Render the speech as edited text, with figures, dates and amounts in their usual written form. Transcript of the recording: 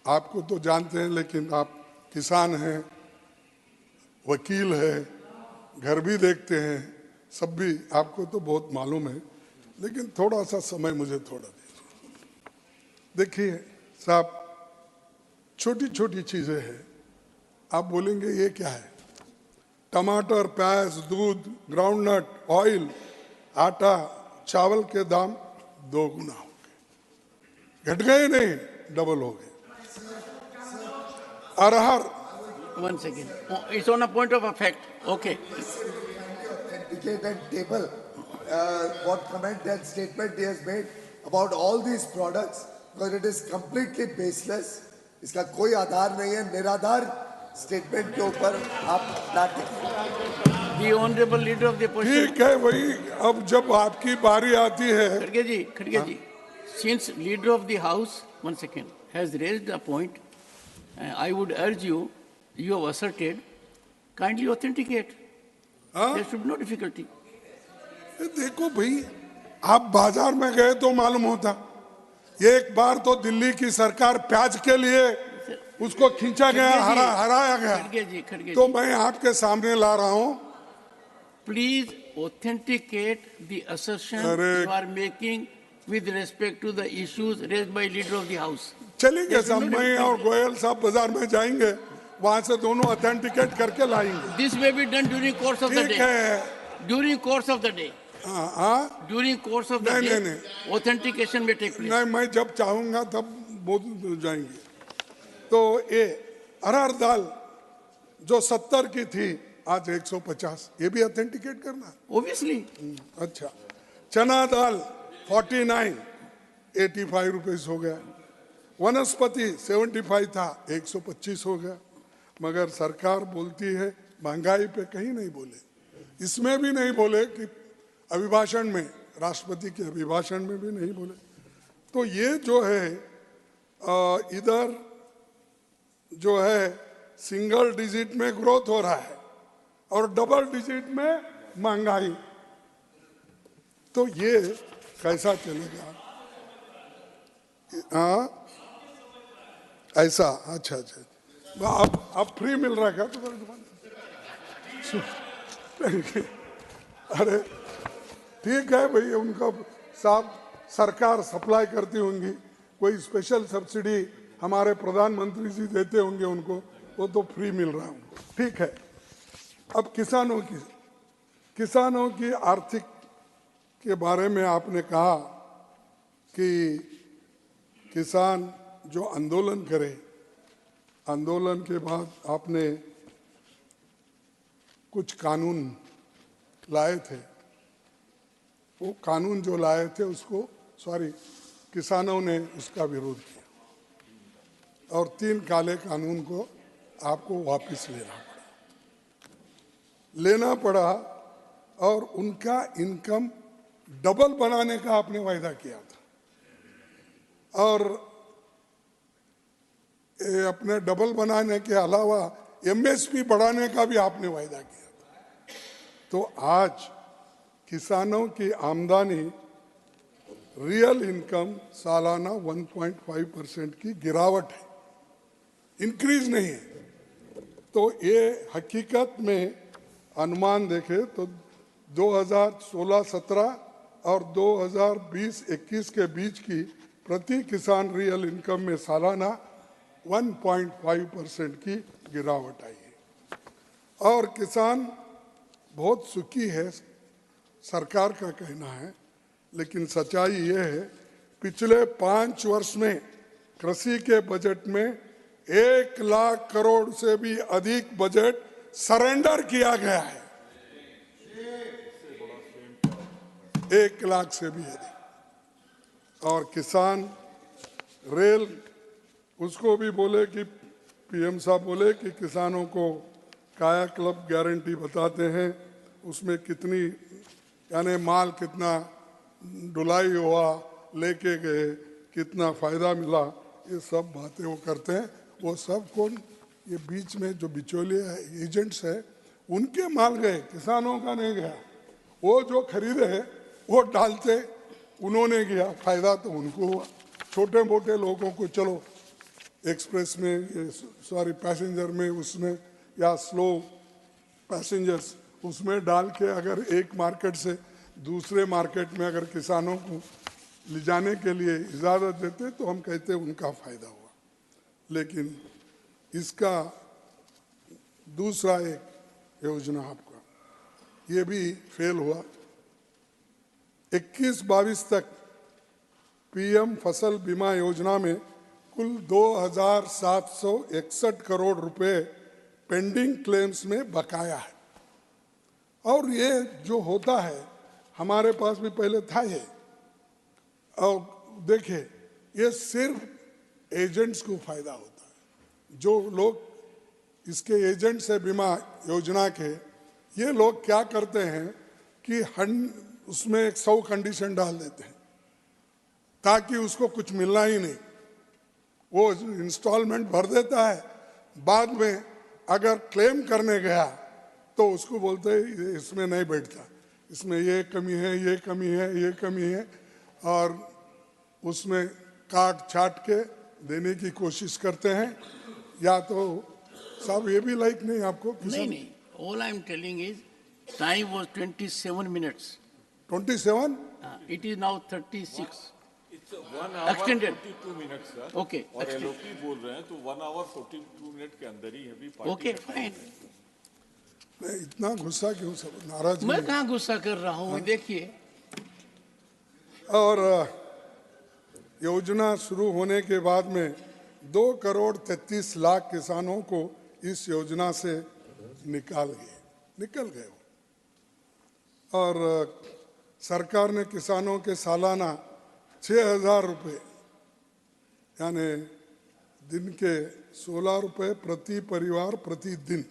आपको तो जानते हैं, लेकिन आप किसान हैं, वकील हैं, घर भी देखते हैं, सब भी आपको तो बहुत मालूम है, लेकिन थोड़ा सा समय मुझे थोड़ा दीजिए। देखिए साहब, छोटी छोटी चीजें हैं, आप बोलेंगे ये क्या है? टमाटर, प्याज, दूध, ग्राउंडनट, ऑयल, आटा, चावल के दाम 2 गुना हो गए, घट गए नहीं, डबल हो गए। अरहर, Once again, it's on a point of effect. Okay. Authenticated table. What comment and statement he has made about all these products, because it is completely baseless. इसका कोई आधार नहीं है, निराधार स्टेटमेंट के ऊपर आप ना टिकें। The honorable leader of the opposition. ठीक है, वही अब जब आपकी बारी आती है। Khadge ji, since leader of the house, once again, has raised a point, I would urge you, you have asserted, kindly authenticate. There should be no difficulty. देखो भाई, आप बाजार में गए तो मालूम होता। एक बार तो दिल्ली की सरकार प्याज के लिए उसको खींचा गया, हराया गया, तो मैं आपके सामने ला रहा हूं। Please authenticate the assertion you are making with respect to the issues raised by leader of the house. चलेंगे साहब, मैं और गोयल साहब बाजार में जाएंगे, वहां से दोनों ऑथेंटिकेट करके लाएंगे। This may be done during course of the day. ठीक है, during course of the day. During course of the day. नहीं, authentication may take place. नहीं, मैं जब चाहूंगा तब बोल जाएंगे। तो ये अरहर दाल जो 70 की थी आज 150, ये भी ऑथेंटिकेट करना। Obviously. अच्छा, चना दाल 49, 85 रुपीस हो गया। वनस्पति 75 था, 125 हो गया। मगर सरकार बोलती है महंगाई पे कहीं नहीं बोले, इसमें भी नहीं बोले कि अभिभाषण में, राष्ट्रपति के अभिभाषण में भी नहीं बोले। तो ये जो है इधर जो है सिंगल डिजिट में ग्रोथ हो रहा है और डबल डिजिट में महंगाई, तो ये कैसा चलेगा? ऐसा? अच्छा, अब फ्री मिल रहा है क्या तुम्हारी दुकान? अरे ठीक है भाई, उनका साहब सरकार सप्लाई करती होंगी, कोई स्पेशल सब्सिडी हमारे प्रधानमंत्री जी देते होंगे उनको, वो तो फ्री मिल रहा है उनको। ठीक है, अब किसानों की आर्थिक के बारे में आपने कहा कि किसान जो आंदोलन करे, आंदोलन के बाद आपने कुछ कानून लाए थे, वो कानून जो लाए थे उसको किसानों ने उसका विरोध किया और 3 काले कानून को आपको वापस लेना पड़ा और उनका इनकम डबल बनाने का आपने वायदा किया था और अपने डबल बनाने के अलावा एमएसपी बढ़ाने का भी आपने वायदा किया था। तो आज किसानों की आमदनी, रियल इनकम सालाना 1.5% की गिरावट है, इंक्रीज नहीं है। तो ये हकीकत में अनुमान देखे तो 2016-17 और 2020-21 के बीच की प्रति किसान रियल इनकम में सालाना 1.5% की गिरावट आई है और किसान बहुत सुखी है, सरकार का कहना है। लेकिन सच्चाई ये है, पिछले 5 वर्ष में कृषि के बजट में 1 लाख करोड़ से भी अधिक बजट सरेंडर किया गया है, 1 लाख से भी अधिक। और किसान रेल, उसको भी बोले कि पीएम साहब बोले कि किसानों को कायाकल्प गारंटी बताते हैं, उसमें कितनी यानी माल कितना ढुलाई हुआ, लेके गए, कितना फायदा मिला, ये सब बातें वो करते हैं। वो सब कौन? ये बीच में जो बिचौलिए एजेंट्स है, उनके माल गए, किसानों का नहीं गया। वो जो खरीदे वो डालते, उन्होंने किया, फायदा तो उनको हुआ। छोटे मोटे लोगों को चलो एक्सप्रेस में, सॉरी पैसेंजर में, उसमें या स्लो पैसेंजर्स उसमें डाल के अगर एक मार्केट से दूसरे मार्केट में अगर किसानों को ले जाने के लिए इजाज़त देते तो हम कहते उनका फायदा हुआ। लेकिन इसका दूसरा एक योजना आपका ये भी फेल हुआ। 21-22 तक पीएम फसल बीमा योजना में कुल 2,761 करोड़ रुपए पेंडिंग क्लेम्स में बकाया है। और ये जो होता है हमारे पास भी पहले था ये। और देखिए ये सिर्फ एजेंट्स को फायदा होता है। जो लोग इसके एजेंट्स है बीमा योजना के, ये लोग क्या करते हैं कि उसमें 100 कंडीशन डाल देते हैं ताकि उसको कुछ मिलना ही नहीं। वो इंस्टॉलमेंट भर देता है, बाद में अगर क्लेम करने गया तो उसको बोलते हैं इसमें नहीं बैठता, इसमें ये कमी है, ये कमी है, ये कमी है, और उसमें काट छाट के देने की कोशिश करते हैं। या तो साहब ये भी लाइक नहीं आपको? नहीं नहीं, all I am telling is time was 27 minutes. 27? It is now 36. It's 1 hour Extended. 42 minutes, sir. Okay, और extended. एलओपी बोल रहे हैं तो 1 hour 42 मिनट के अंदर ही अभी पार्टी Okay, fine. नहीं, इतना गुस्सा क्यों, सब नाराज मैं नहीं। कहाँ गुस्सा कर रहा हूँ, देखिए। और योजना शुरू होने के बाद में 2,33,00,000 किसानों को इस योजना से निकल गए और सरकार ने किसानों के सालाना 6,000 रुपये यानी दिन के 16 रुपये प्रति परिवार प्रति दिन